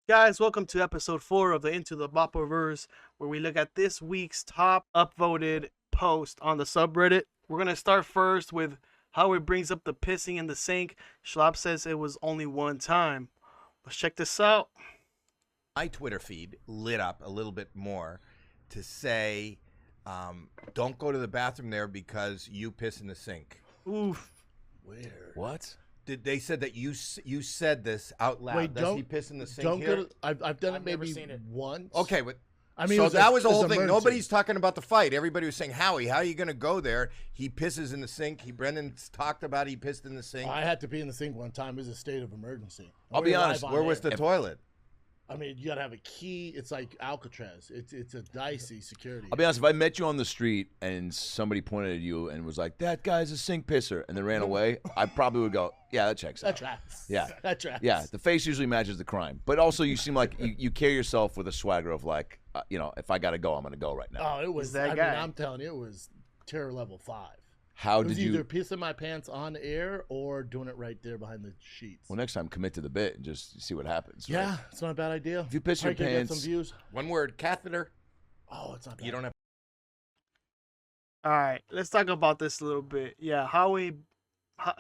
Guys, welcome to episode 4 of the Into the Bapaverse, where we look at this week's top upvoted post on the subreddit. We're going to start first with how it brings up the pissing in the sink. Schlob says it was only one time. Let's check this out. My Twitter feed lit up a little bit more to say, don't go to the bathroom there because you piss in the sink. Oof. Weird. What? They said that you said this out loud. Wait, Does he piss in the sink don't here? go to, I've done I've it never maybe seen it. once. Okay, but I mean, so that was the whole an thing. emergency. Nobody's talking about the fight. Everybody was saying, Howie, how are you going to go there? He pisses in the sink. Brendan's talked about he pissed in the sink. I had to pee in the sink one time. It was a state of emergency. I'll be honest. Where was the toilet? I mean, you gotta have a key. It's like Alcatraz. It's a dicey security. I'll be honest, if I met you on the street and somebody pointed at you and was like, that guy's a sink pisser, and then ran away, I probably would go, yeah, that checks out. That tracks. Yeah. That tracks. Yeah, the face usually matches the crime. But also you seem like you carry yourself with a swagger of like, if I got to go, I'm going to go right now. Oh, it was that I guy. mean, I'm telling you, it was terror level 5. How It was did you... either pissing my pants on air or doing it right there behind the sheets. Well, next time commit to the bit and just see what happens. Right? Yeah, it's not a bad idea. If you piss your Probably could get pants... some views. One word, catheter. Oh, it's not bad. You don't have. All right, let's talk about this a little bit. Yeah,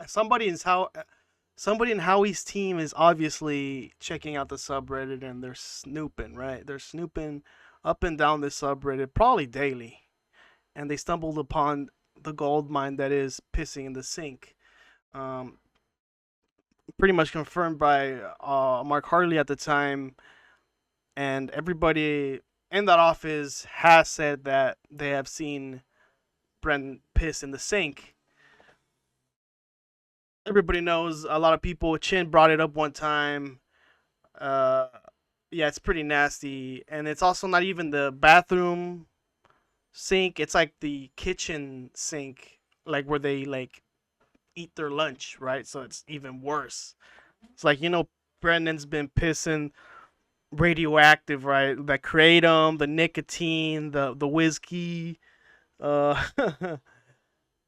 somebody in Howie's team is obviously checking out the subreddit and they're snooping, right? They're snooping up and down this subreddit probably daily, and they stumbled upon the gold mine that is pissing in the sink. Pretty much confirmed by Mark Harley at the time, and everybody in that office has said that they have seen Brent piss in the sink. Everybody knows, a lot of people. Chin brought it up one time. Yeah, it's pretty nasty, and it's also not even the bathroom sink. It's like the kitchen sink, like where they like eat their lunch, right? So it's even worse. It's like, Brendan's been pissing radioactive, right? The kratom, the nicotine, the whiskey. What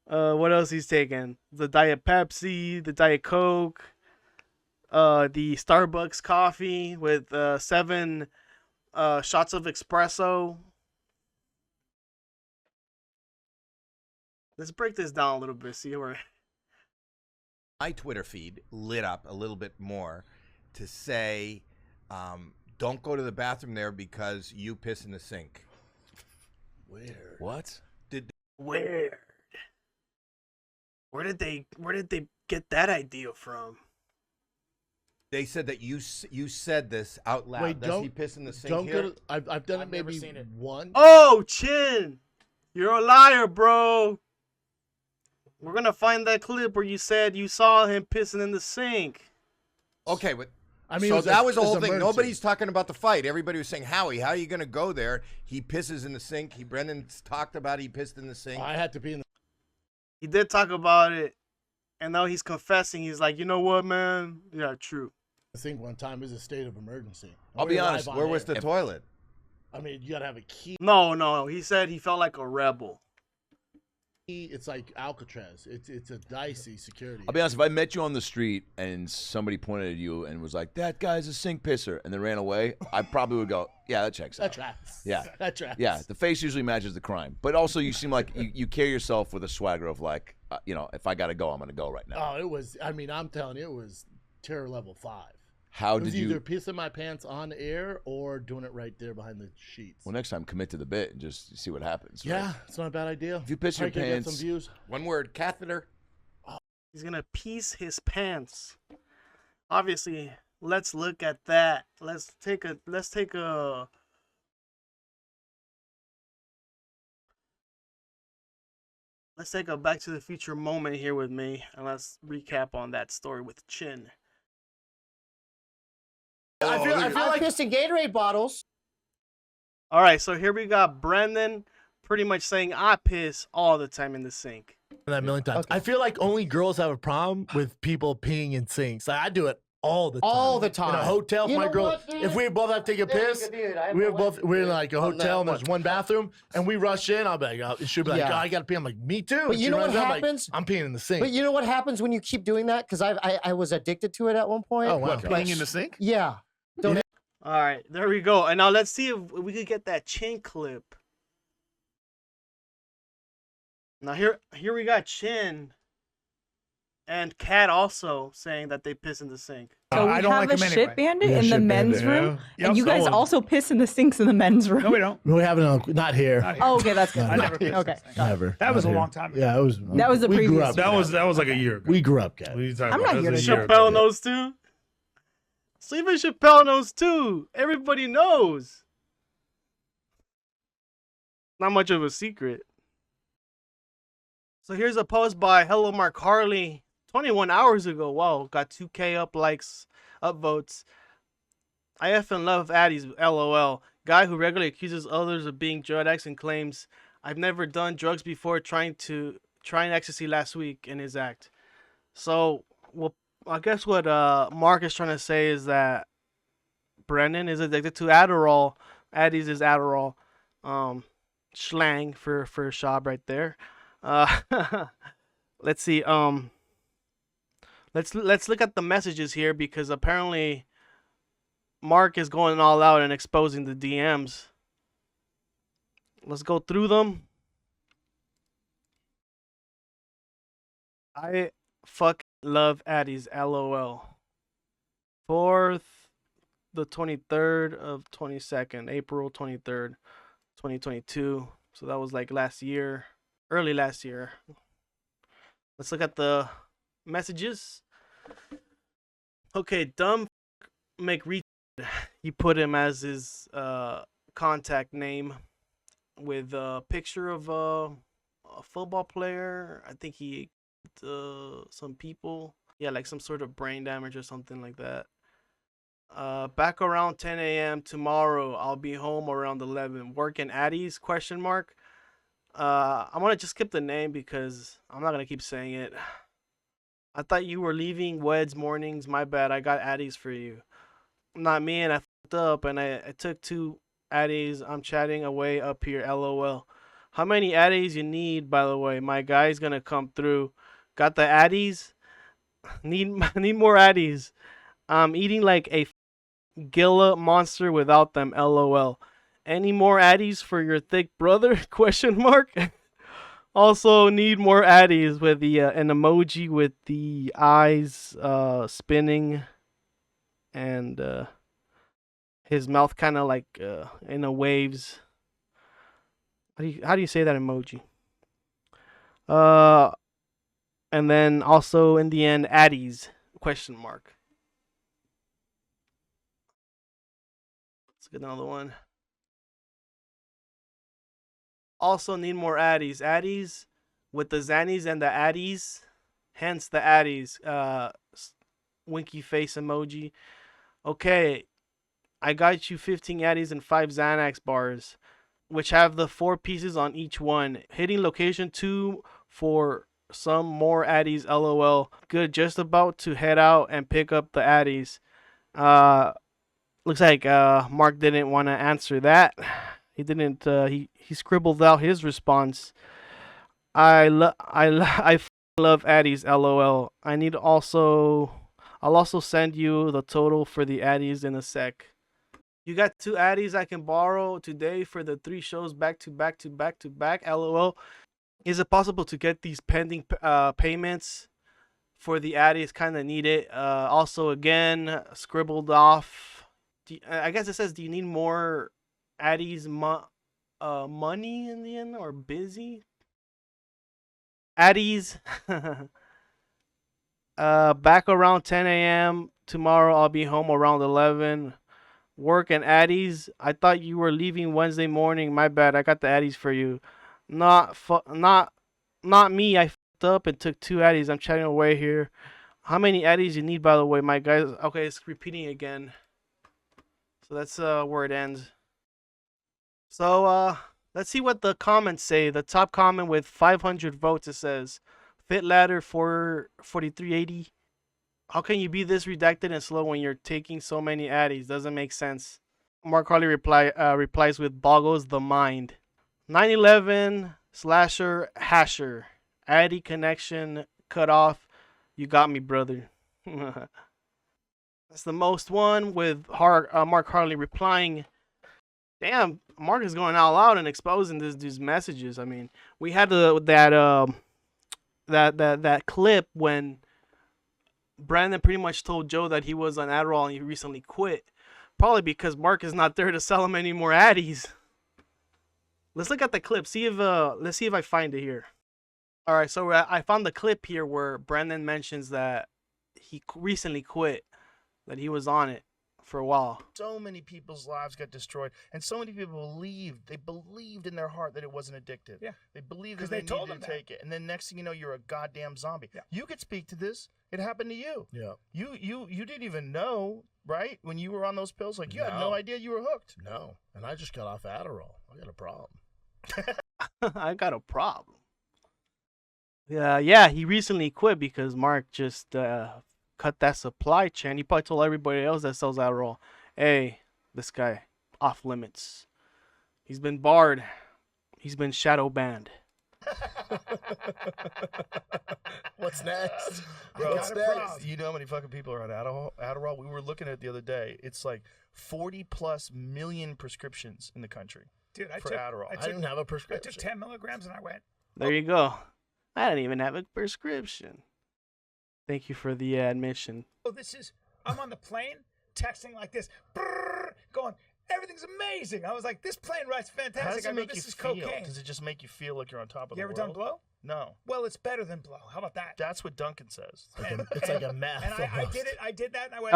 else he's taking? The Diet Pepsi, the Diet Coke, the Starbucks coffee with 7 shots of espresso. Let's break this down a little bit. See where My Twitter feed lit up a little bit more to say, don't go to the bathroom there because you piss in the sink. Weird. What? weird. Where did they get that idea from? They said that you said this out loud. Wait, Does he piss in the sink don't here? go to, I've done I've it never maybe seen it. once. Oh, Chin, you're a liar, bro. We're gonna find that clip where you said you saw him pissing in the sink. Okay, but I mean, so that was the it's whole an thing. emergency. Nobody's talking about the fight. Everybody was saying, Howie, how are you going to go there? He pisses in the sink. Brendan's talked about he pissed in the sink. I had to be in the He did talk about it, and now he's confessing. He's like, you know what, man? Yeah, true. sink one time. It was a state of emergency. I'll be honest, Where was the toilet? I mean, you gotta have a key. No. He said he felt like a rebel. It's like Alcatraz. It's a dicey security. I'll be honest, if I met you on the street and somebody pointed at you and was like, that guy's a sink pisser, and then ran away, I probably would go, yeah, that checks That out. tracks. Yeah. That tracks. Yeah, the face usually matches the crime. But also you seem like you carry yourself with a swagger of like, if I got to go, I'm going to go right now. Oh, it was. I mean, I'm telling you, it was terror level 5. How It was did you... either pissing my pants on air or doing it right there behind the sheets. Well, next time commit to the bit and just see what happens. Right? Yeah, it's not a bad idea. If you piss your Probably could get pants... some views. One word, catheter. He's gonna piece his pants. Obviously, let's look at that. Let's take a Let's take a Back to the Future moment here with me, and let's recap on that story with Chin. I feel I'm like pissing Gatorade bottles. All right, so here we got Brendan pretty much saying I piss all the time in the sink. that a million times. I feel like only girls have a problem with people peeing in sinks. Like, I do it all the time. All the In a time. hotel, You my know girl. what, dude? If we both have to take a piss, we're in like a hotel and there's one bathroom, and we rush in. I'll be like, she'll be like, Yeah. oh, I gotta pee. I'm like, me too. But And you she know what runs out, I'm like, happens? I'm peeing in the sink. But you know what happens when you keep doing that? Because I was addicted to it at one point. Oh, wow. What, peeing in the sink? Yeah. All right, there we go. And now let's see if we could get that Chin clip. Now here we got Chin and Cat also saying that they piss in the sink. So we I don't have like a him shit anyway. bandit Yeah, in the shit men's bandit, room, yeah. and you guys Someone- also piss in the sinks in the men's room. No, we don't. We haven't. Not here. Not here. Oh, okay, that's good. I never pissed Okay. this thing. Never. That was Not a here. long time ago. Yeah, it was. That was the we grew previous up. That was like a year ago. We grew up, Cat. What are you talking I'm about? not That was here a to year Chappelle ago. knows too. So even Chappelle knows too. Everybody knows. Not much of a secret. So here's a post by Hello Mark Harley 21 hours ago. Wow, got 2K up likes, up votes. I effing love addies, LOL. Guy who regularly accuses others of being drug addicts and claims, I've never done drugs before, trying ecstasy last week in his act. So, well, I guess what Mark is trying to say is that Brendan is addicted to Adderall. Addies is Adderall. Slang for Schaub right there. Let's see. Let's look at the messages here because apparently Mark is going all out and exposing the DMs. Let's go through them. I fuck love addies, LOL. 4th, the 23rd of 22nd, April 23rd, 2022. So that was like last year, early last year. Let's look at the messages. Okay, dumb McReach. He put him as his contact name with a picture of a football player. I think he some people. Yeah, like some sort of brain damage or something like that. Back around 10 a.m. tomorrow. I'll be home around 11. Working addies? Question mark. I'm gonna just skip the name because I'm not gonna keep saying it. I thought you were leaving Weds mornings. My bad. I got addies for you. Not me, and I fucked up, and I took 2 addies. I'm chatting away up here. LOL. How many addies you need, by the way? My guy's gonna come through. Got the addies? Need more addies. I'm eating like a Gila monster without them. LOL. Any more addies for your thick brother? Question mark. Also need more addies with the an emoji with the eyes spinning and his mouth kind of like in a waves. How do you say that emoji? And then also in the end, addies? Question mark. Let's get another one. Also need more addies. Addies with the Zannies and the addies. Hence the addies. Winky face emoji. Okay. I got you 15 addies and 5 Xanax bars, which have the 4 pieces on each one. Hitting location 2 for some more addies. LOL. Good. Just about to head out and pick up the addies. Looks like Mark didn't want to answer that. He didn't. He scribbled out his response. I love addies. LOL. I'll also send you the total for the addies in a sec. You got 2 addies I can borrow today for the 3 shows back to back to back to back. LOL. Is it possible to get these pending payments for the addies? Kind of need it. Also, again, scribbled off. I guess it says, do you need more addies money in the end or busy? Addies. Back around 10 a.m. tomorrow. I'll be home around 11. Work and addies. I thought you were leaving Wednesday morning. My bad. I got the addies for you. Not me. I fucked up and took 2 addies. I'm chatting away here. How many addies you need, by the way, my guys? Okay, it's repeating again. So that's where it ends. So let's see what the comments say. The top comment with 500 votes, it says, Fit Ladder 4380. How can you be this redacted and slow when you're taking so many addies? Doesn't make sense. Mark Harley replies with boggles the mind. 911 slasher hasher. Addy connection cut off. You got me, brother. That's the most one with Mark Harley replying, "Damn, Mark is going all out and exposing these messages." I mean, we had that clip when Brandon pretty much told Joe that he was on Adderall and he recently quit, probably because Mark is not there to sell him any more addies. Let's look at the clip. Let's see if I find it here. All right, so I found the clip here where Brandon mentions that he recently quit, that he was on it for a while. So many people's lives got destroyed, and so many people believed in their heart that it wasn't addictive. Yeah. They believed Because that they they told needed them to take it, and then next thing you know, you're a goddamn zombie. Yeah. You could speak to this. It happened to you. Yeah. You didn't even know, right? When you were on those pills, like you had no idea you were hooked. No, and I just got off Adderall. I got a problem. I got a problem. Yeah, he recently quit because Mark just cut that supply chain. He probably told everybody else that sells Adderall, "Hey, this guy off limits. He's been barred. He's been shadow banned." What's next? Bro, What's next? you know how many fucking people are on Adderall? We were looking at it the other day. It's like 40+ million prescriptions in the country. Dude, for Adderall. I didn't have a I prescription. took 10 milligrams and I went, There you go. I don't even have a prescription. Thank you for the admission. oh, I'm on the plane texting like this, brrr, going, everything's amazing. I was like, this plane ride's How does fantastic. it I go, make you this is feel? cocaine. Does it just make you feel like you're on top of You the ever world? done blow? No. Well, it's better than blow. How about that? That's what Duncan says. It's like a math. And I almost. did it. I did that and I went,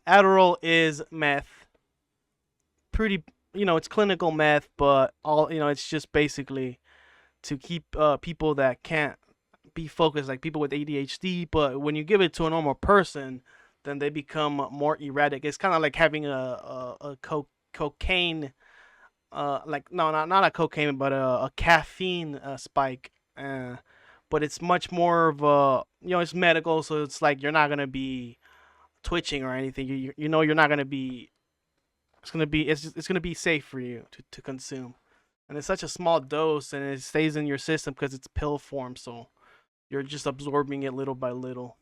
Adderall is meth. Pretty, it's clinical meth, but it's just basically to keep people that can't be focused, like people with ADHD. But when you give it to a normal person, then they become more erratic. It's kind of like having a cocaine, like no, not a cocaine, but a caffeine spike. But it's much more of a, it's medical, so it's like you're not gonna be twitching or anything. You're not gonna be. It's gonna be safe for you to consume, and it's such a small dose, and it stays in your system because it's pill form, so you're just absorbing it little by little.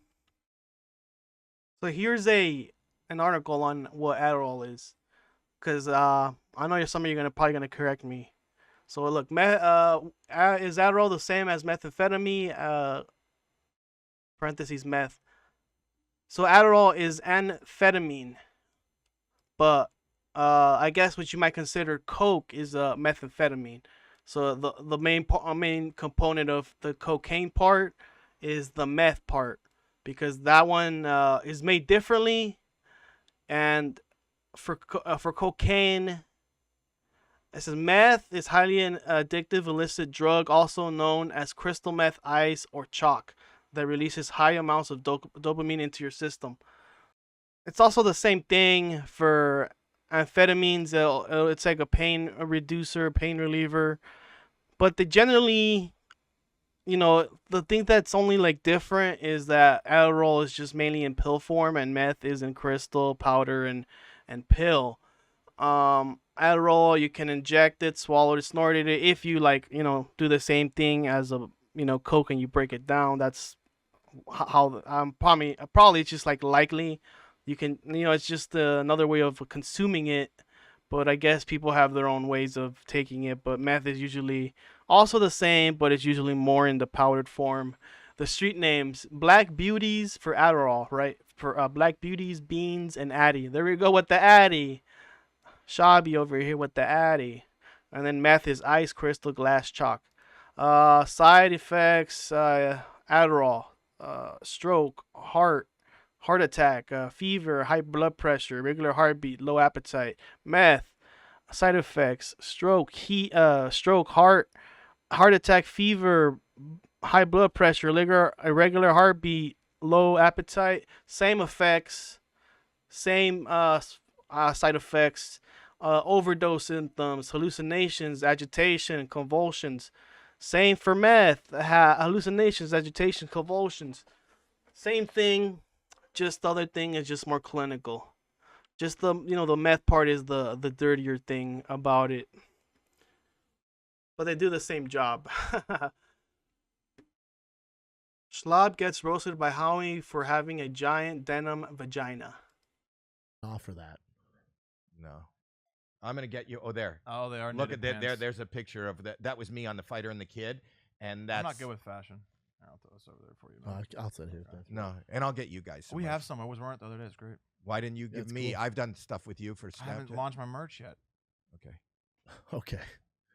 So here's an article on what Adderall is, because I know some of you are probably gonna correct me. So look, is Adderall the same as methamphetamine? Parentheses meth. So Adderall is amphetamine, but I guess what you might consider coke is methamphetamine. So the main component of the cocaine part is the meth part, because that one is made differently, and for cocaine, it says meth is highly addictive illicit drug, also known as crystal meth, ice, or chalk, that releases high amounts of dopamine into your system. It's also the same thing for amphetamines. It's like a pain reducer, pain reliever, but they generally, the thing that's only like different is that Adderall is just mainly in pill form and meth is in crystal, powder, and pill. Adderall, you can inject it, swallow it, snort it. If you do the same thing as a coke and you break it down, that's how probably it's just like likely you can, it's just another way of consuming it. But I guess people have their own ways of taking it. But meth is usually also the same, but it's usually more in the powdered form. The street names: Black Beauties for Adderall, right? For Black Beauties, Beans, and Addy. There we go with the Addy. Schaub over here with the Addy. And then meth is ice, crystal, glass, chalk. Side effects: Adderall, stroke, heart attack, fever, high blood pressure, irregular heartbeat, low appetite. Meth, side effects: stroke, heart attack, fever, high blood pressure, irregular heartbeat, low appetite. Same effects, same side effects. Overdose symptoms, hallucinations, agitation, convulsions. Same for meth, hallucinations, agitation, convulsions. Same thing, just the other thing is just more clinical. Just the meth part is the dirtier thing about it. But they do the same job. Schlob gets roasted by Howie for having a giant denim vagina. offer that. No. I'm gonna get you. Oh, there. Oh, they are. Look at knitted that. pants. There's a picture of that. That was me on The Fighter and the Kid, and that's I'm not good with fashion. I'll throw this over there for you. man. I'll sit here. Thanks. no. And I'll get you guys. some We merch. have some. I was wearing it the other day. It's great. Why didn't you give That's me? cool. I've done stuff with you for I haven't Snapchat. launched my merch yet. Okay. Okay.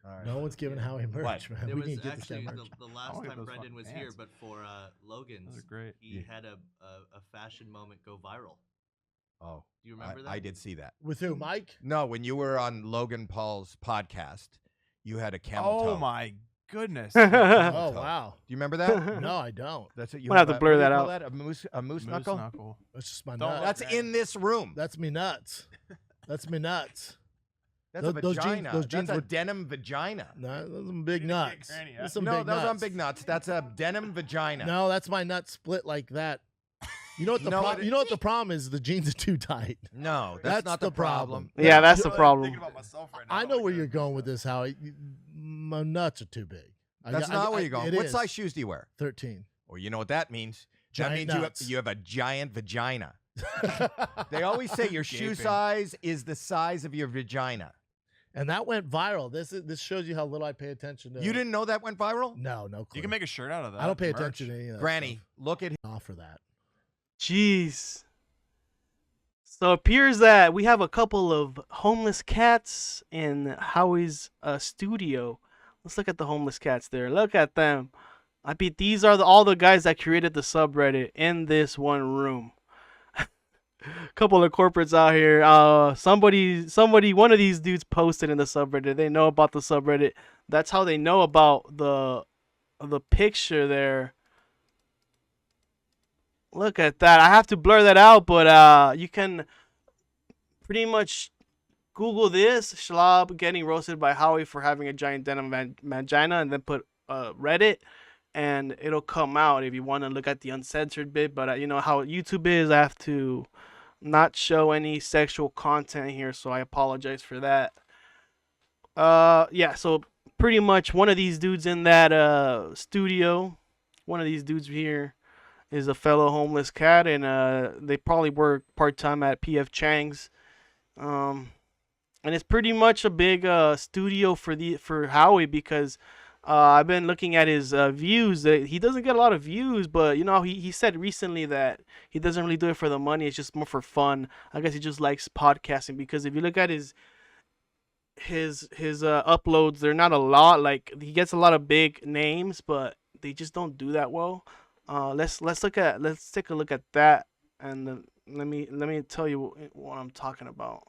All right. No one's giving Howie merch, man. There we was can get this guy actually merch. the I last wanna get time those Brendan fucking was here, pants. but for Logan's, Those are great. he had a fashion moment go viral. Oh, Do you remember that? I did see that. With who, Mike? No, when you were on Logan Paul's podcast, you had a camel toe. Oh my goodness. Oh, toe. wow. Do you remember that? No, I don't. That's what you We'll have to blur what do you that call out. That? A moose Moose knuckle? knuckle. That's just my Don't nuts. let That's in this room. That's me nuts. That's me nuts. That's a those jeans- vagina. those jeans That's a were- denim vagina. No, those are some big Get nuts. granny, huh? Those some No, big those nuts. aren't big nuts. That's a denim vagina. No, that's my nut split like that. You know what the No, problem? it- You know what the problem is? The jeans are too tight. No, That's not the problem. Yeah, that's the I'm problem. thinking about myself right now. I know Like where that. you're going with this, Howie. My nuts are too big. That's not where you're going. it What is. size shoes do you wear? 13. Well, you know what that means. Giant that means nuts. you have a giant vagina. They always say your shoe Gaping. size is the size of your vagina. And that went viral. This shows you how little I pay attention to. You didn't know that went viral? No clue. You can make a shirt out of that. I don't pay merch. attention to any of that Granny, look at stuff. Offer that. Jeez. So it appears that we have a couple of homeless cats in Howie's studio. Let's look at the homeless cats there. Look at them. I bet these are all the guys that created the subreddit in this one room. Couple of corporates out here. One of these dudes posted in the subreddit. They know about the subreddit. That's how they know about the picture there. Look at that. I have to blur that out, but you can pretty much Google this: Schlob getting roasted by Howie for having a giant denim vagina, and then put Reddit, and it'll come out if you want to look at the uncensored bit. But you know how YouTube is. I have to not show any sexual content here, so I apologize for that. Yeah, so pretty much one of these dudes in that studio, one of these dudes here is a fellow homeless cat, and they probably work part-time at PF Chang's. And it's pretty much a big studio for Howie, because I've been looking at his views. He doesn't get a lot of views, but you know, he said recently that he doesn't really do it for the money. It's just more for fun. I guess he just likes podcasting, because if you look at his uploads, they're not a lot. Like, he gets a lot of big names, but they just don't do that well. Let's take a look at that, and let me tell you what I'm talking about.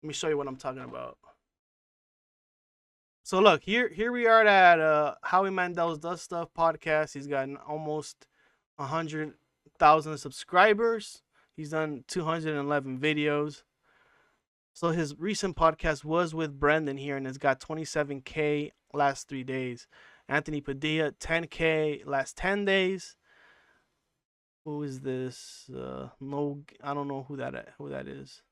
Let me show you what I'm talking about. So look, here we are at Howie Mandel's Does Stuff podcast. He's got almost 100,000 subscribers. He's done 211 videos. So his recent podcast was with Brendan here, and it's got 27K last 3 days. Anthony Padilla, 10K last 10 days. Who is this? No, I don't know who that is.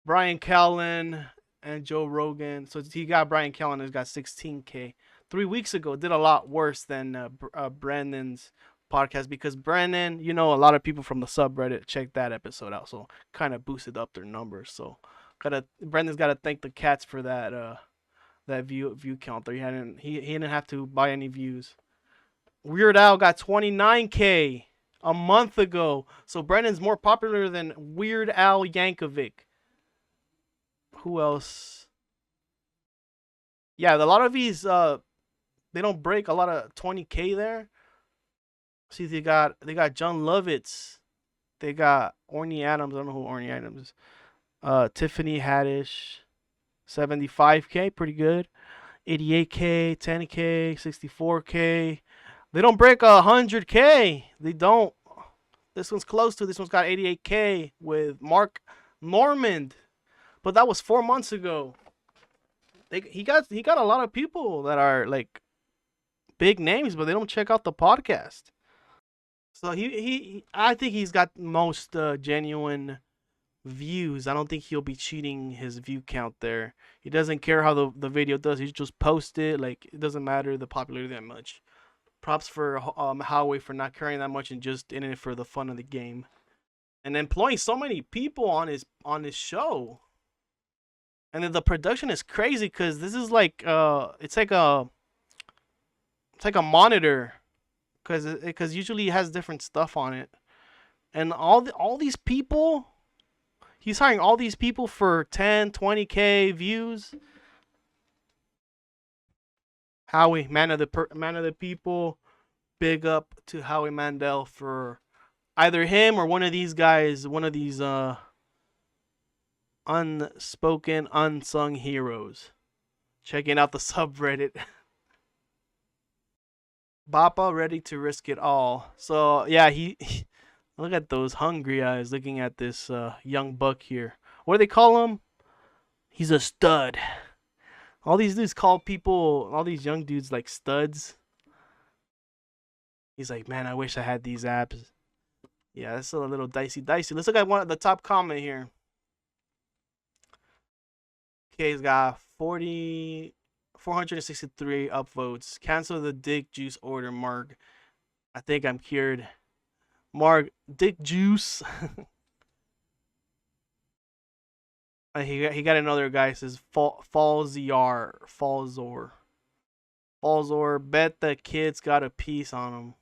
Brian Callen and Joe Rogan. So he got Brian Callen, who's got 16K. 3 weeks ago, did a lot worse than Brandon's podcast, because Brandon, you know, a lot of people from the subreddit checked that episode out, so kind of boosted up their numbers. So Brandon's got to thank the cats for that view count there. He didn't have to buy any views. Weird Al got 29K a month ago. So Brandon's more popular than Weird Al Yankovic. Who else? Yeah, a lot of these they don't break a lot of 20K there. See, they got John Lovitz. They got Orny Adams. I don't know who Orny Adams is. Tiffany Haddish, 75K, pretty good. 88K, 10K, 64K. They don't break 100K. They don't. This one's close to. This one's got 88K with Mark Normand, but that was 4 months ago. He got a lot of people that are like big names, but they don't check out the podcast. So I think he's got most genuine views. I don't think he'll be cheating his view count there. He doesn't care how the video does. He just posts it. Like, it doesn't matter the popularity that much. Props for Howie for not caring that much and just in it for the fun of the game. and employing so many people on his show. And then the production is crazy because this is like it's like a monitor because usually it has different stuff on it, and all these people, he's hiring all these people for 10, 20K views. Howie, man of the people, big up to Howie Mandel for either him or one of these guys, one of these unspoken, unsung heroes. Checking out the subreddit. Bapa ready to risk it all. So yeah, he look at those hungry eyes looking at this young buck here. What do they call him? He's a stud. All these dudes call people, all these young dudes like studs. He's like, man, I wish I had these abs. Yeah, that's a little dicey. Let's look at one of the top comment here. Okay, he's got 463 upvotes. Cancel the dick juice order, Mark. I think I'm cured. Mark, dick juice. He got another guy. Says Falzor. Bet the kid's got a piece on him.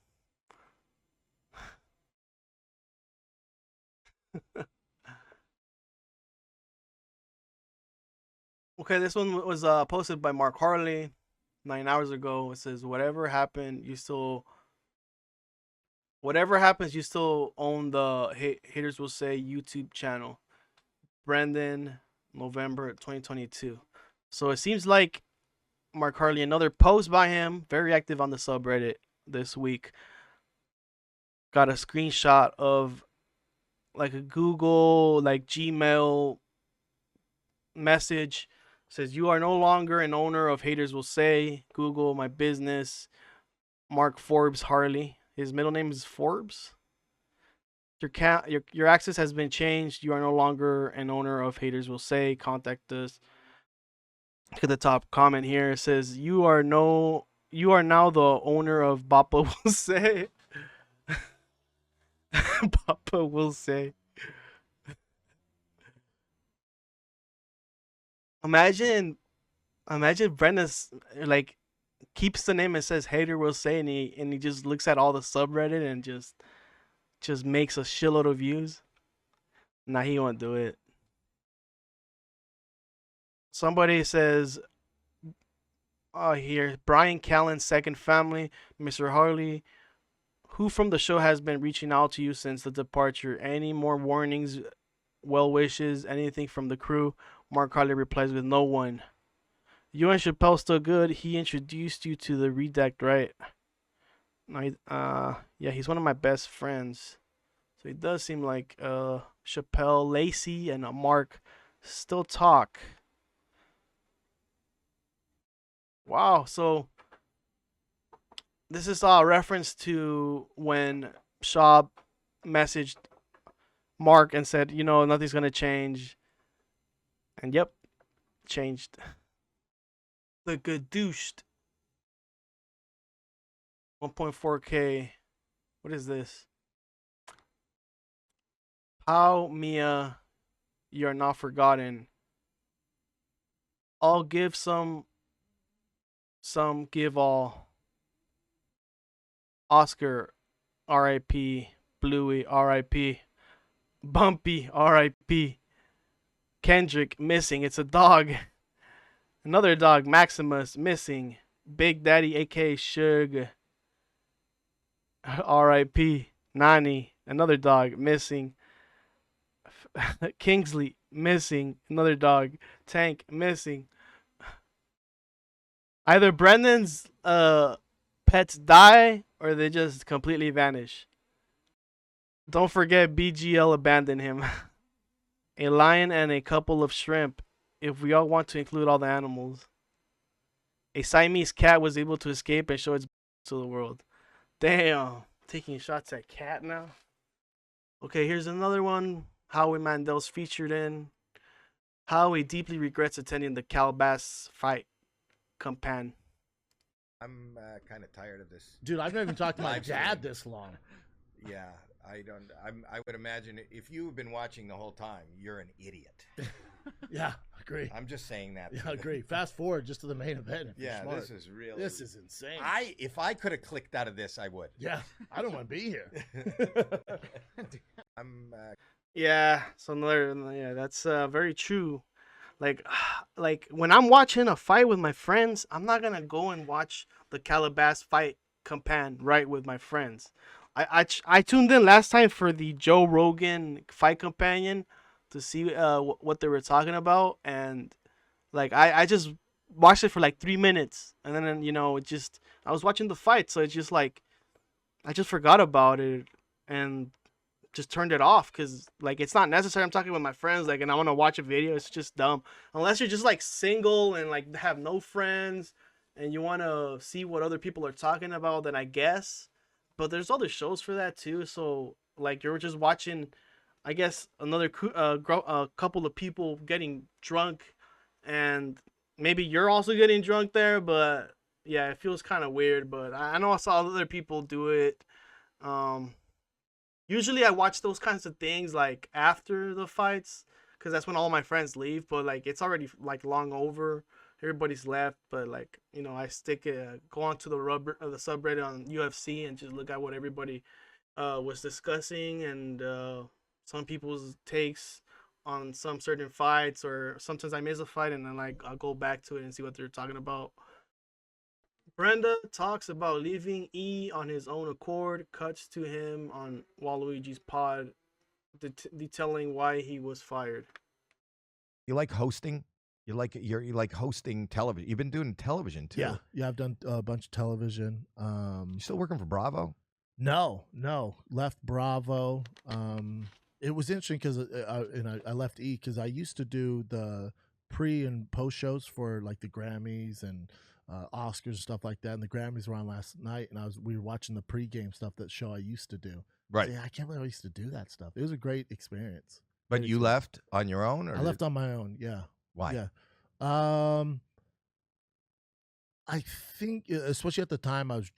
Okay, this one was posted by Mark Harley 9 hours ago. It says, whatever happens, you still own the Haters Will Say YouTube channel. Brendan, November 2022. So it seems like Mark Harley, another post by him, very active on the subreddit this week, got a screenshot of like a Google, like Gmail message. Says, you are no longer an owner of Haters Will Say. Google my business. Mark Forbes Harley. His middle name is Forbes. Your access has been changed. You are no longer an owner of Haters Will Say. Contact us. Look at the top comment here. It says, you are now the owner of Bapa Will Say. Bapa Will Say. Imagine Brenda's like keeps the name and says Hater Will Say, and he just looks at all the subreddit and just makes a shitload of views. Nah, he won't do it. Somebody says, oh, here, Brian Callen's second family, Mr. Harley, who from the show has been reaching out to you since the departure? Any more warnings, well wishes, anything from the crew? Mark Harley replies with no one. You and Chappelle still good. He introduced you to the redact, right? Yeah, he's one of my best friends. So it does seem like Chappelle, Lacey, and Mark still talk. Wow, so this is a reference to when Schaub messaged Mark and said, you know, nothing's gonna change. And yep, changed. The Gadooshed. 1.4K. What is this? How, Mia, you're not forgotten. I'll give some give all. Oscar, R.I.P. Bluey, R.I.P. Bumpy, R.I.P. Kendrick, missing. It's a dog. Another dog, Maximus, missing. Big Daddy, a.k.a. Suge, R.I.P. Nani, another dog, missing. Kingsley, missing. Another dog. Tank, missing. Either Brendan's pets die or they just completely vanish. Don't forget BGL abandoned him. A lion and a couple of shrimp, if we all want to include all the animals. A Siamese cat was able to escape and show its to the world. Damn. Taking shots at cat now. Okay, here's another one. Howie Mandel's featured in. Howie deeply regrets attending the calbasss fight. Compan. I'm kind of tired of this. Dude, I've never even talked to my dad this long. Yeah. I don't. I would imagine if you've been watching the whole time, you're an idiot. Yeah, agree. I'm just saying that. Yeah, agree. Fast forward just to the main event. Yeah, this is really. This is insane. If I could have clicked out of this, I would. Yeah, I don't want to be here. I'm. Yeah. So that's very true. Like, like when I'm watching a fight with my friends, I'm not gonna go and watch the calbasss fight compan right with my friends. I tuned in last time for the Joe Rogan fight companion to see what they were talking about, and like I just watched it for like 3 minutes, and then it just I was watching the fight, so it's just like I just forgot about it and just turned it off because like it's not necessary. I'm talking with my friends, like, and I want to watch a video. It's just dumb unless you're just like single and like have no friends and you want to see what other people are talking about. Then I guess, but there's other shows for that too. So like you're just watching, I guess, another couple of people getting drunk, and maybe you're also getting drunk there. But yeah, it feels kind of weird. But I know I saw other people do it. Usually I watch those kinds of things like after the fights because that's when all my friends leave. But like it's already like long over. Everybody's left. But like I go onto the subreddit on UFC and just look at what everybody was discussing and some people's takes on some certain fights, or sometimes I miss a fight and then like I'll go back to it and see what they're talking about. Brenda talks about leaving E on his own accord, cuts to him on Waluigi's pod, detailing why he was fired. You like hosting? You like hosting television? You've been doing television too. Yeah, I've done a bunch of television. You still working for Bravo? No, left Bravo. It was interesting because I left E because I used to do the pre and post shows for like the Grammys and Oscars and stuff like that. And the Grammys were on last night, and we were watching the pregame stuff, that show I used to do. Right. So, yeah, I can't believe I used to do that stuff. It was a great experience. But you left on your own, or I left on my own. Yeah. Why? Yeah. I think, especially at the time, I was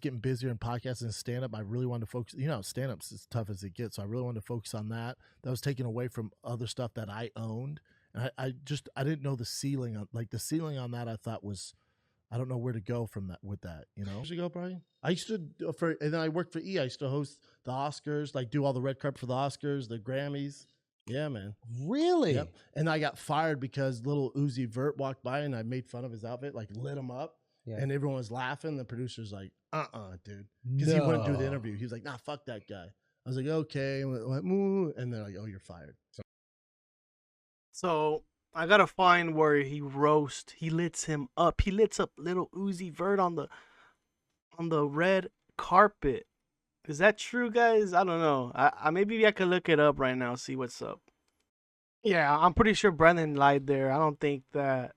getting busier in podcasts and stand up. I really wanted to focus. Stand up's as tough as it gets. So I really wanted to focus on that. That was taken away from other stuff that I owned. And I didn't know the ceiling on that. I thought was, I don't know where to go from that with that. Where'd you go, Brian? I used to and then I worked for E. I used to host the Oscars, like do all the red carpet for the Oscars, the Grammys. Yeah, man. Really? Yep. And I got fired because little Uzi Vert walked by and I made fun of his outfit, like lit him up. Yeah. And everyone was laughing. The producer's like, dude. Because he wouldn't do the interview. He was like, nah, fuck that guy. I was like, okay. And they're like, oh, you're fired. So I gotta find where he lits him up. He lits up little Uzi Vert on the red carpet. Is that true, guys? I don't know. Maybe I could look it up right now, see what's up. Yeah, I'm pretty sure Brendan lied there. I don't think that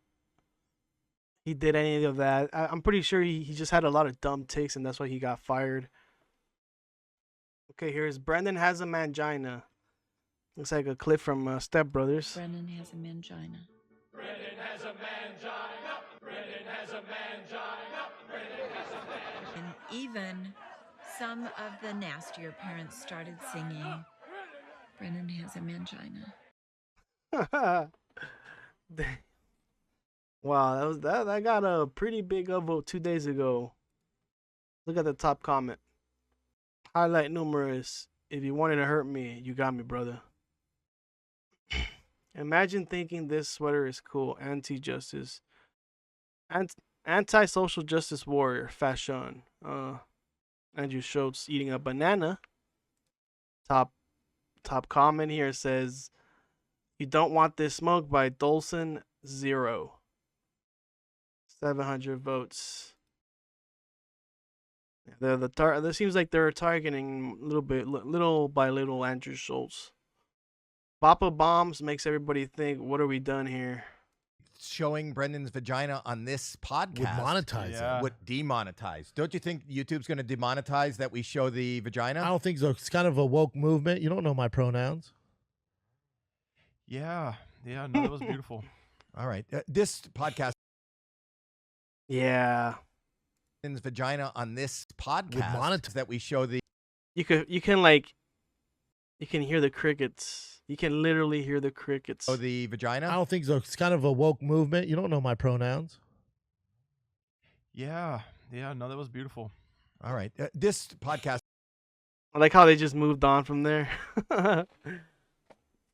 he did any of that. I'm pretty sure he just had a lot of dumb takes, and that's why he got fired. Okay, here's Brendan has a mangina. Looks like a clip from Step Brothers. Brendan has a mangina. Brendan has a mangina. Brendan has a mangina. Brendan has a mangina. And even some of the nastier parents started singing, Brendan has a mangina. Wow, that got a pretty big upvote 2 days ago. Look at the top comment. Highlight numerous. If you wanted to hurt me, you got me, brother. Imagine thinking this sweater is cool. Anti-justice. Anti-social justice warrior. Fashion. Andrew Schultz eating a banana. Top comment here says, "You don't want this smoke" by Dolson 0. 700 votes. This seems like they're targeting little by little Andrew Schultz. Bapa bombs makes everybody think, what are we done here? Showing Brendan's vagina on this podcast would monetize it. Would demonetize. Don't you think YouTube's going to demonetize that we show the vagina? I don't think so. It's kind of a woke movement. You don't know my pronouns. Yeah, no, that was beautiful. All right, this podcast. Yeah. Brendan's vagina on this podcast would monetize that we show the you can like you can hear the crickets. You can literally hear the crickets. Oh, the vagina? I don't think so. It's kind of a woke movement. You don't know my pronouns. Yeah. Yeah. No, that was beautiful. All right. This podcast. I like how they just moved on from there. They're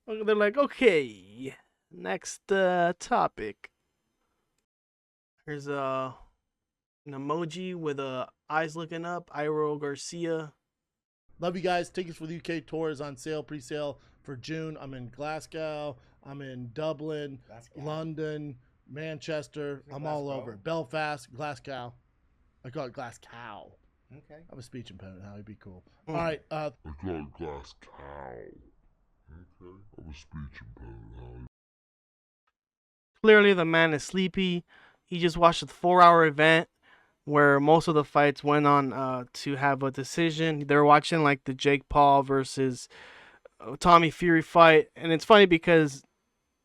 like, okay, next topic. Here's an emoji with eyes looking up. Eyeroll Garcia. Love you guys. Tickets for the UK tour is on sale, pre-sale for June. I'm in Glasgow. I'm in Dublin, London, Manchester. I'm all over. Belfast, Glasgow. I call it Glasgow. Okay. I have a speech impediment. How would be cool. All right. I call it glass cow. Okay. I have a speech impediment. Clearly, the man is sleepy. He just watched a 4-hour event where most of the fights went on to have a decision. They're watching like the Jake Paul versus Tommy Fury fight, and it's funny because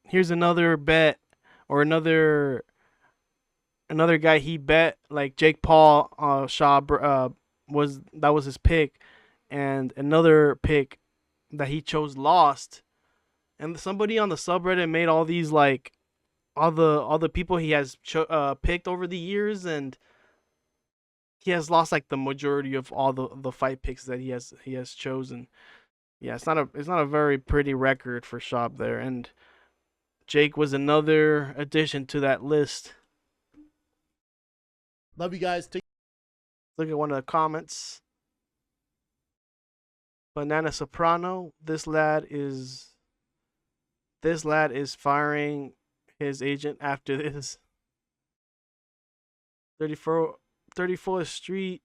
here's another bet or another guy he bet, like Jake Paul, Schaub was his pick, and another pick that he chose lost, and somebody on the subreddit made all these like all the people he has picked over the years, and he has lost like the majority of all the fight picks that he has chosen. Yeah, it's not a very pretty record for Schaub there, and Jake was another addition to that list. Love you guys. Look at one of the comments. Banana Soprano. This lad is firing his agent after this. 34th Street,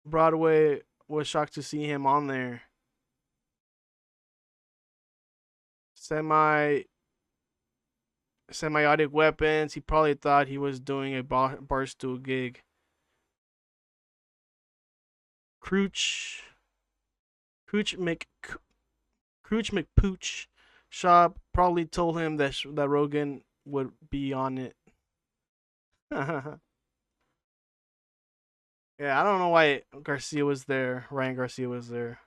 Broadway was shocked to see him on there. Semiotic weapons. He probably thought he was doing a barstool gig. Crooch McPooch. Schaub probably told him that Rogan would be on it. Yeah, I don't know why Garcia was there. Ryan Garcia was there.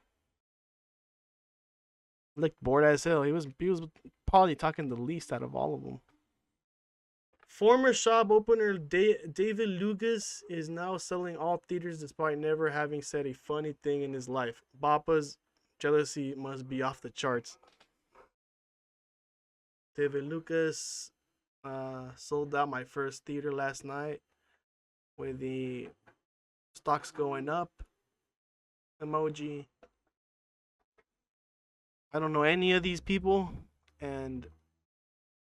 Looked bored as hell. He was probably talking the least out of all of them. Former Schaub opener David Lucas is now selling all theaters despite never having said a funny thing in his life. Bapa's jealousy must be off the charts. David Lucas sold out my first theater last night with the stocks going up emoji. I don't know any of these people, and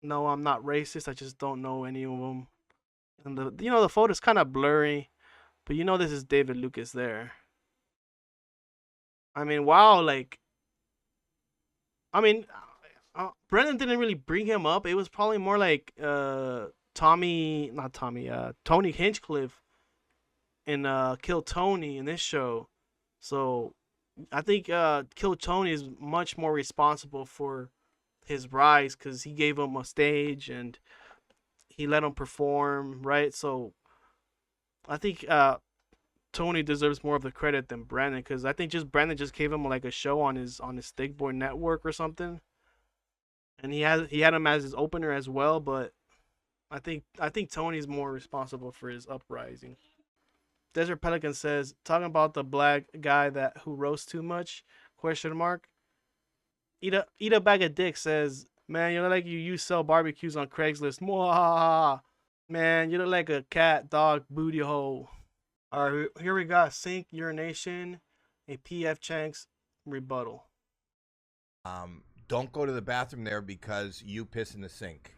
no, I'm not racist. I just don't know any of them. And the photo's kind of blurry, but this is David Lucas there. I mean, wow, Brendan didn't really bring him up. It was probably more like Tony Hinchcliffe in Kill Tony in this show. So I think Kill Tony is much more responsible for his rise because he gave him a stage and he let him perform, right? So I think Tony deserves more of the credit than Brandon, because I think Brandon just gave him like a show on his Thick Boy Network or something, and he had him as his opener as well. But I think Tony's more responsible for his uprising. Desert Pelican says, talking about the black guy who roasts too much? ? Eat a bag of dick says, man, you look like you sell barbecues on Craigslist. Mwah. Man, you look like a cat, dog, booty hole. All right, here we got sink, urination, a PF Chang's rebuttal. Don't go to the bathroom there because you piss in the sink.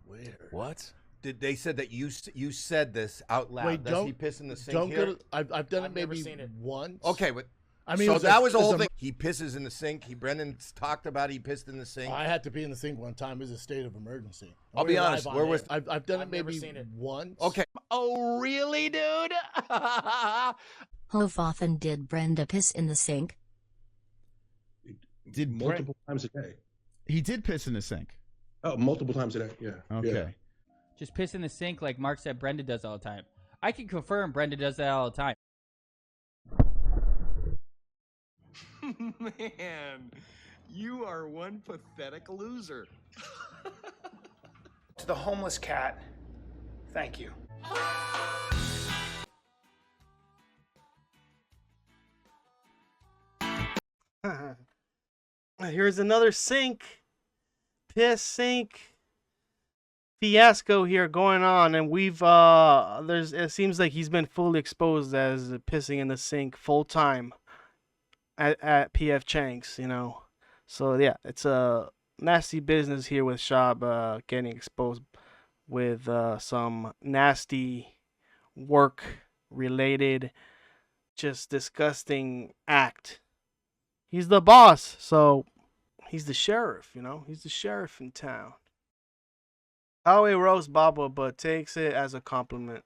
Where? What? They said that you said this out loud. Wait, Does he piss in the sink don't here? go to, I've done it maybe once. Okay, but I mean, so that was the whole thing. He pisses in the sink. Brendan's talked about he pissed in the sink. I had to pee in the sink one time. It was a state of emergency. I'll be honest. Where was I've done it maybe once. Okay. Oh, really, dude? How often did Brenda piss in the sink? Did multiple times a day. He did piss in the sink. Oh, multiple times a day. Yeah. Okay. Yeah. Just piss in the sink like Mark said Brenda does all the time. I can confirm Brenda does that all the time. Man, you are one pathetic loser. To the homeless cat, thank you. Here's another piss sink fiasco here going on, and we've it seems like he's been fully exposed as pissing in the sink full time at PF Chang's, you know. So yeah, it's a nasty business here with Schaub getting exposed with some nasty work related, just disgusting act. He's the boss, so he's the sheriff, you know. He's the sheriff in town. Howie roasts Bapa, but takes it as a compliment.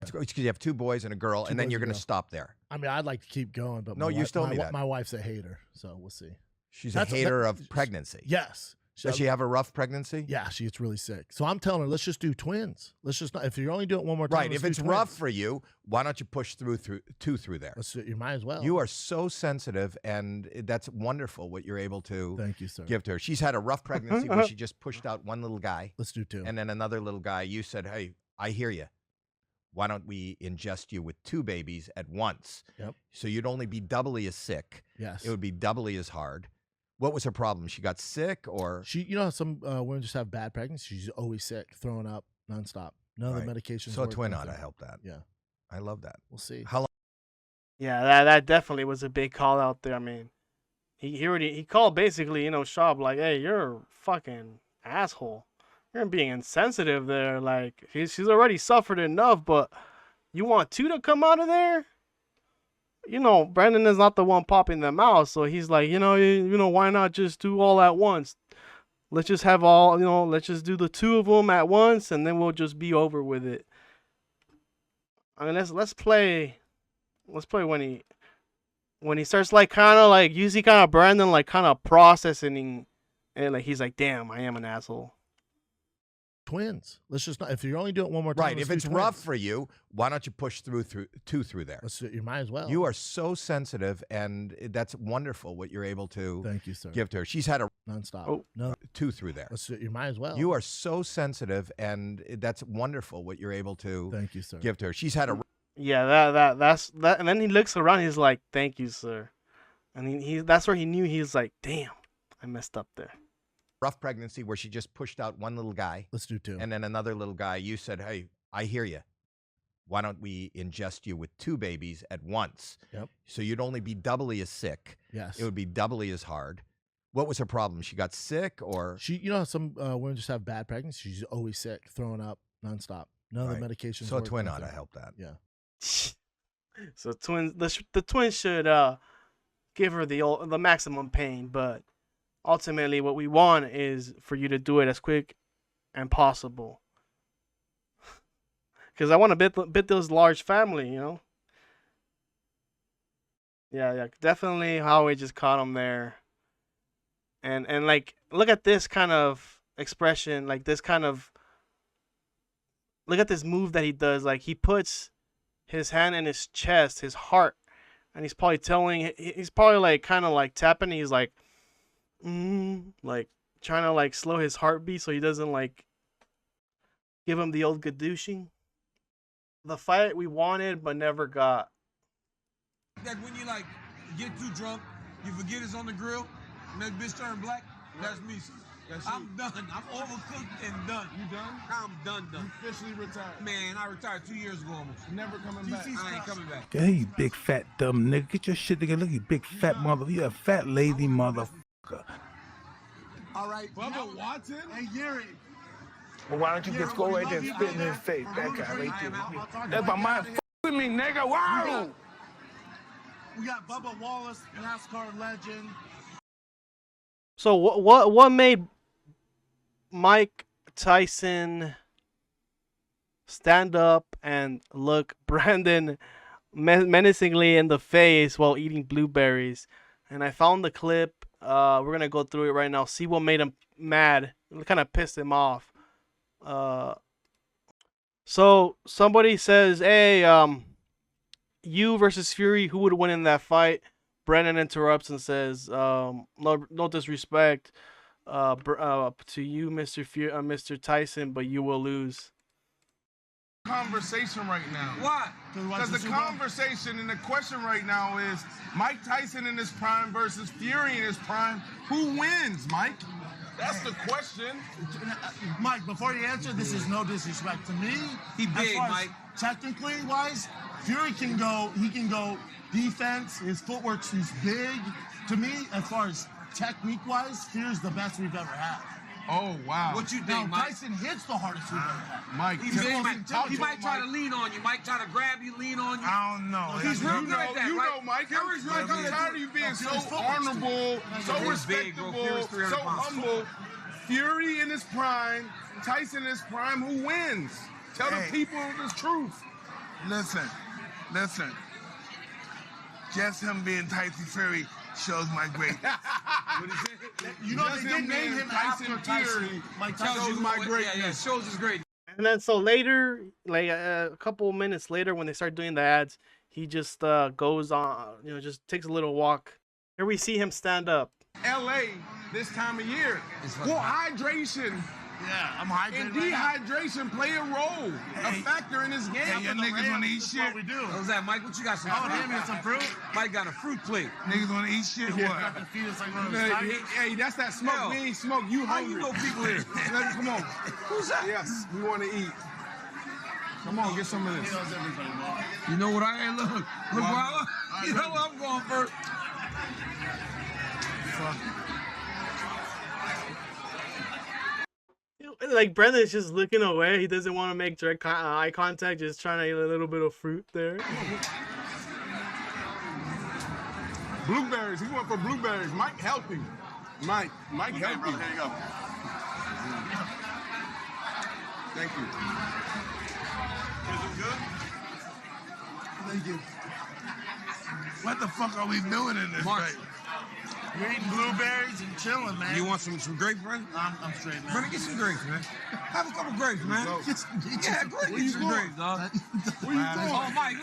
It's because you have two boys and a girl, and then you're going to stop there. I mean, I'd like to keep going, but No, you still need that. my wife's a hater, so we'll see. She's a hater of pregnancy. Yes. Does she have a rough pregnancy? Yeah, she gets really sick. So I'm telling her, let's just do twins. Let's just not, if you're only doing it one more time. Right. If it's rough for you, why don't you push two through there? You might as well. You are so sensitive, and that's wonderful what you're able to Thank you, sir. give to her. She's had a rough pregnancy where she just pushed out one little guy. Let's do two. And then another little guy. You said, hey, I hear you. Why don't we ingest you with two babies at once? Yep. So you'd only be doubly as sick. Yes. It would be doubly as hard. What was her problem? She got sick, or she? You know, some women just have bad pregnancy. She's always sick, throwing up nonstop. None of the medications. So a work, twin ought nothing. to help that. Yeah, I love that. We'll see. How long? Yeah, that definitely was a big call out there. I mean, he called basically, you know, Schaub like, hey, you're a fucking asshole. You're being insensitive there. Like she's already suffered enough, but you want two to come out of there? You know, Brandon is not the one popping them out, so he's like, you know, why not just do all at once? Let's just have all, you know, let's just do the two of them at once, and then we'll just be over with it. I mean, let's play when he starts like kind of like you see kind of Brandon like kind of processing, and like he's like, damn, I am an asshole. Twins. Let's just not. If you're only doing it one more time. Right. If it's rough for you, why don't you push two through there? You might as well. You are so sensitive, and that's wonderful what you're able to Thank you, sir. give to her. She's had a nonstop. No. Two through there. You might as well. You are so sensitive, and that's wonderful what you're able to Thank you, sir. give to her. She's had a Yeah, that's that, and then he looks around. He's like, "Thank you, sir," and he that's where he knew he's like, "Damn, I messed up there." rough pregnancy where she just pushed out one little guy. Let's do two. And then another little guy. You said, hey, I hear you. Why don't we ingest you with two babies at once? Yep. So you'd only be doubly as sick. Yes. It would be doubly as hard. What was her problem? She got sick, or she? You know, some women just have bad pregnancy. She's always sick, throwing up nonstop. None of the medications. So a work, twin nothing. ought to help that. Yeah. So twins, the twins should give her the maximum pain, but ultimately, what we want is for you to do it as quick and possible. Because I want to bit those large family, you know. Yeah, definitely. Howie just caught him there. And like, look at this kind of expression, like this kind of. Look at this move that he does. Like he puts his hand in his chest, his heart, and he's probably like kind of like tapping. He's like, like trying to like slow his heartbeat so he doesn't like give him the old gadooshing. The fight we wanted but never got. That when you like get too drunk, you forget it's on the grill, and that bitch turn black. That's me. I'm done. I'm overcooked and done. You done? I'm done. You officially retired. Man, I retired 2 years ago almost. Never coming back. I ain't coming back. Hey, you big fat dumb nigga. Get your shit together. Look, you big fat mother. You a fat lazy motherfucker. All right. Bubba Watson? Hey, Gary. Well, why don't you just go right there and spit in his face? That guy right there. That's my mind. F with me, nigga. Wow. We got Bubba Wallace, NASCAR legend. So what made Mike Tyson stand up and look Brandon menacingly in the face while eating blueberries? And I found the clip. We're going to go through it right now. See what made him mad. It kind of pissed him off. So somebody says, hey, you versus Fury, who would win in that fight? Brennan interrupts and says, no disrespect to you, Mr. Tyson, but you will lose. Conversation right now. Why? Because the conversation and the question right now is Mike Tyson in his prime versus Fury in his prime. Who wins, Mike? That's the question. Mike, before you answer, this is no disrespect to me. He big, Mike. Technically wise, Fury can go defense, his footwork's he's big. To me, as far as technique wise, Fury's the best we've ever had. Oh, wow. What you think, Mike? Tyson hits the hardest we've ever had. Mike, he might try to lean on you. Mike try to grab you, lean on you. I don't know. He's real good at that, You right? know, Mike. Fury's real I'm good at tired of you being so honorable, so respectable, so humble. Fury in his prime, Tyson in his prime. Who wins? Tell the people the truth. Listen. Just him being Tyson Fury shows my greatness. You know they did name him after Tyson. Mike Tyson shows my greatness. Yeah, shows his greatness. And then so later, like a couple minutes later, when they start doing the ads, he just goes on, just takes a little walk. Here we see him stand up. LA this time of year. Well, hydration. Yeah, I'm hydrated. And dehydration play a role, a factor in this game. Hey, your niggas want to eat shit? What we do. What's that, Mike? What you got? Some fruit? Some fruit? Mike got a fruit plate. Niggas want to eat shit? What? Hey, that's that smoke. Yo, we ain't smoke. You hungry? How you know people here? Come on. Who's that? Yes, we want to eat. Come on, get some of this. You know what I ain't look, Wild. You know where I'm going first. Like Brendan's just looking away. He doesn't want to make direct eye contact. Just trying to eat a little bit of fruit there. Blueberries. He went for blueberries. Mike healthy. Mike healthy. Brother, here you go. Thank you. Is it good? Thank you. What the fuck are we doing in this place? We're eating blueberries and chilling, man. You want some grapes, Brenda? I'm straight, man. Brenda, get some grapes, man. Have a couple grapes, man. Get some grapes, dog. Where you going? Oh, Mike,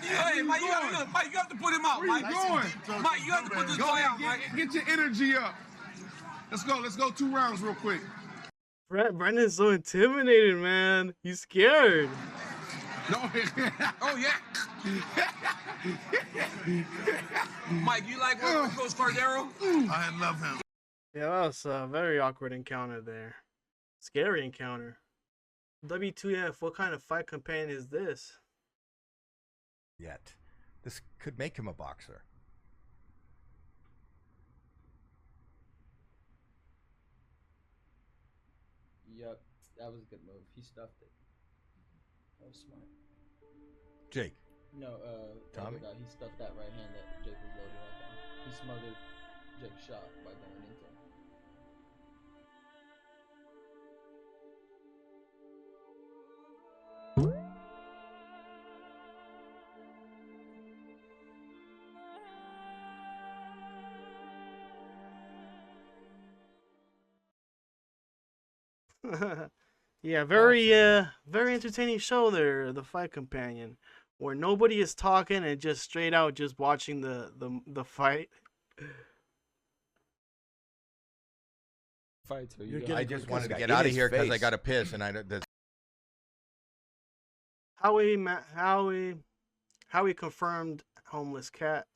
hey, Mike, you have to put him out, Where Mike. you going? Mike, you have to put this boy out, Mike. Get your energy up. Let's go 2 rounds real quick. Brendan's so intimidated, man. He's scared. No. Oh, yeah. Mike, you like working with Coach Cardero? I love him. Yeah, that was a very awkward encounter there. Scary encounter. W2F, what kind of fight companion is this? Yet. This could make him a boxer. Yep, that was a good move. He stuffed it. That was smart. Jake. No, Tommy? he stuffed that right hand that Jake was loading up on. He smothered Jake's shot by going into him. Yeah, very entertaining show there, The Fight Companion, where nobody is talking and just straight out just watching the fight. Fight, so I just wanted to get out of here because I got to piss, and Howie confirmed homeless cat.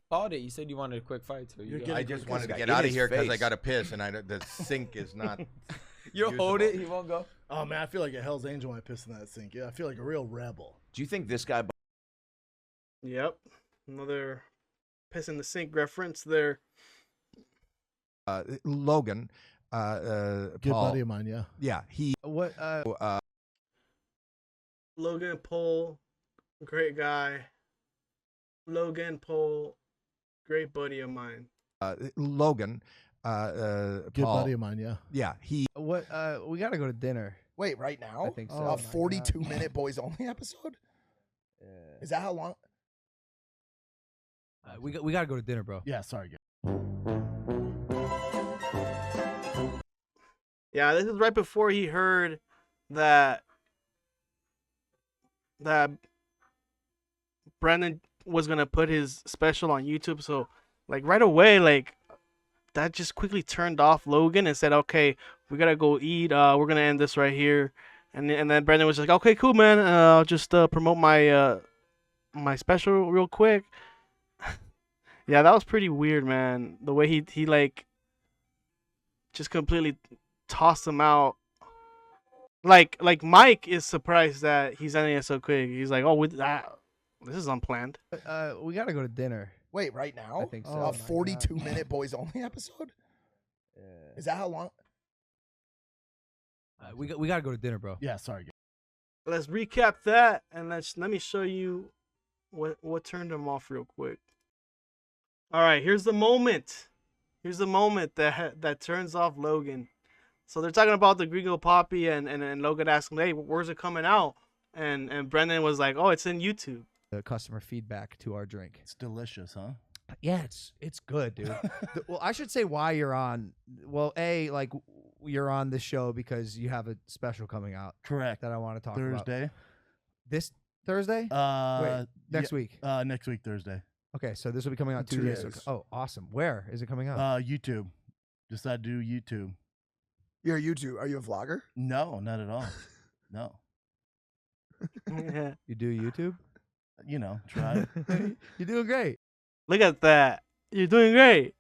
Called it. You said you wanted a quick fight, so I just wanted to get out of here because I got to piss, and the sink is not. You'll hold it. He won't go. Oh man, I feel like a Hell's Angel when I piss in that sink. Yeah, I feel like a real rebel. Do you think this guy? Yep, another piss in the sink reference there. Logan, good Paul, buddy of mine. Yeah. Yeah, he. What? Lowgan Pole, great guy. Lowgan Pole, great buddy of mine. Logan. Good Paul, buddy of mine, yeah. Yeah, he. What? We gotta go to dinner. Wait, right now? I think so. A 42-minute boys only episode? Yeah. Is that how long? We gotta go to dinner, bro. Yeah, sorry, guys. Yeah, this is right before he heard that Brendan was gonna put his special on YouTube, so like right away, like that just quickly turned off Logan and said, okay, we gotta go eat. We're gonna end this right here. And then Brendan was like, okay, cool, man. I'll just promote my my special real quick. Yeah, that was pretty weird, man. The way he like just completely tossed him out. Like Mike is surprised that he's ending it so quick. He's like, oh, this is unplanned. We gotta go to dinner. Wait, right now? I think so. A 42-minute boys only episode? Is that how long? We gotta go to dinner, bro. Yeah, sorry. Let's recap that, and let me show you what turned him off real quick. All right, here's the moment. Here's the moment that turns off Logan. So they're talking about the Gringo Poppy, and Logan asked him, hey, where's it coming out? And Brendan was like, oh, it's in YouTube. The customer feedback to our drink. It's delicious, huh? Yeah, it's good, dude. Well, I should say why you're on. Well, like you're on the show because you have a special coming out. Correct. That I want to talk about. Thursday. This Thursday? Wait, next week. Next week, Thursday. Okay, so this will be coming out 2 days. Oh, awesome. Where is it coming out? YouTube. Just I do YouTube. You're a YouTube. Are you a vlogger? No, not at all. No. You do YouTube? You know, try. You're doing great. Look at that. You're doing great.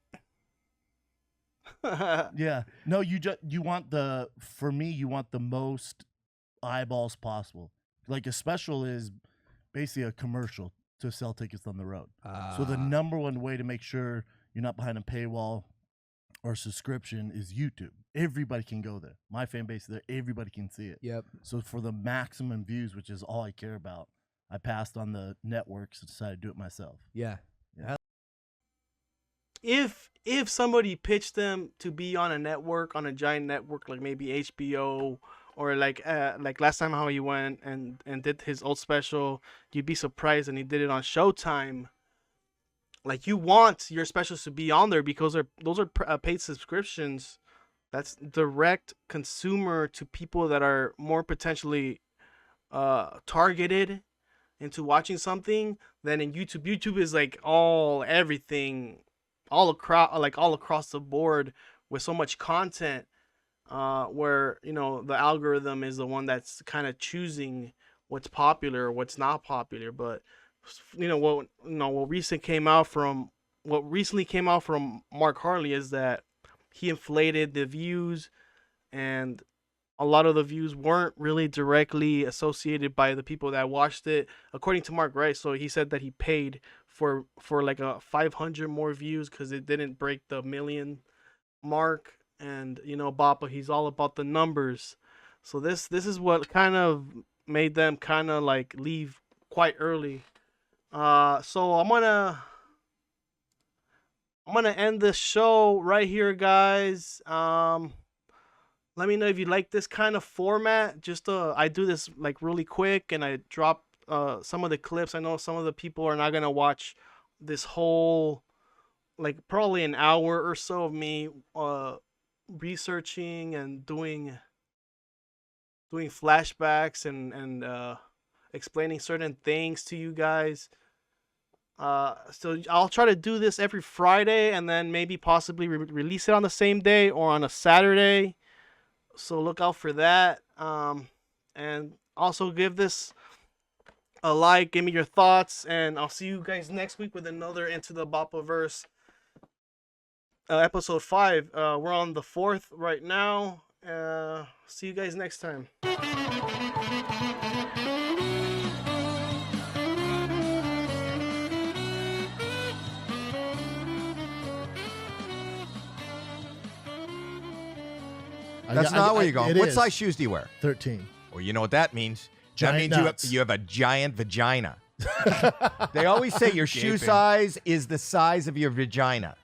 Yeah. No, you want for me, you want the most eyeballs possible. Like a special is basically a commercial to sell tickets on the road. So the number one way to make sure you're not behind a paywall or subscription is YouTube. Everybody can go there. My fan base is there. Everybody can see it. Yep. So for the maximum views, which is all I care about, I passed on the networks and decided to do it myself. Yeah. If somebody pitched them to be on a network, on a giant network like maybe HBO or like last time how he went and did his old special, you'd be surprised, and he did it on Showtime. Like, you want your specials to be on there because those are paid subscriptions. That's direct consumer to people that are more potentially targeted into watching something than in YouTube. YouTube is like everything all across the board with so much content, where the algorithm is the one that's kind of choosing what's popular or what's not popular. But what recently came out from Mark Harley is that he inflated the views, and a lot of the views weren't really directly associated by the people that watched it, according to Mark, right? So he said that he paid for like a 500 more views because it didn't break the 1 million mark. And Bapa, he's all about the numbers. So this is what kind of made them kind of like leave quite early. So I'm gonna end this show right here, guys. Let me know if you like this kind of format. Just I do this like really quick, and I drop some of the clips. I know some of the people are not gonna watch this whole, like, probably an hour or so of me researching and doing flashbacks and explaining certain things to you guys. So I'll try to do this every Friday, and then maybe possibly release it on the same day or on a Saturday. So look out for that. And also give this a like, give me your thoughts, and I'll see you guys next week with another Into the Bapaverse episode 5. We're on the 4th right now. See you guys next time. That's not where you're going. What size shoes do you wear? 13. Well, you know what that means. Giant that means nuts. you have a giant vagina. They always say your shoe size is the size of your vagina.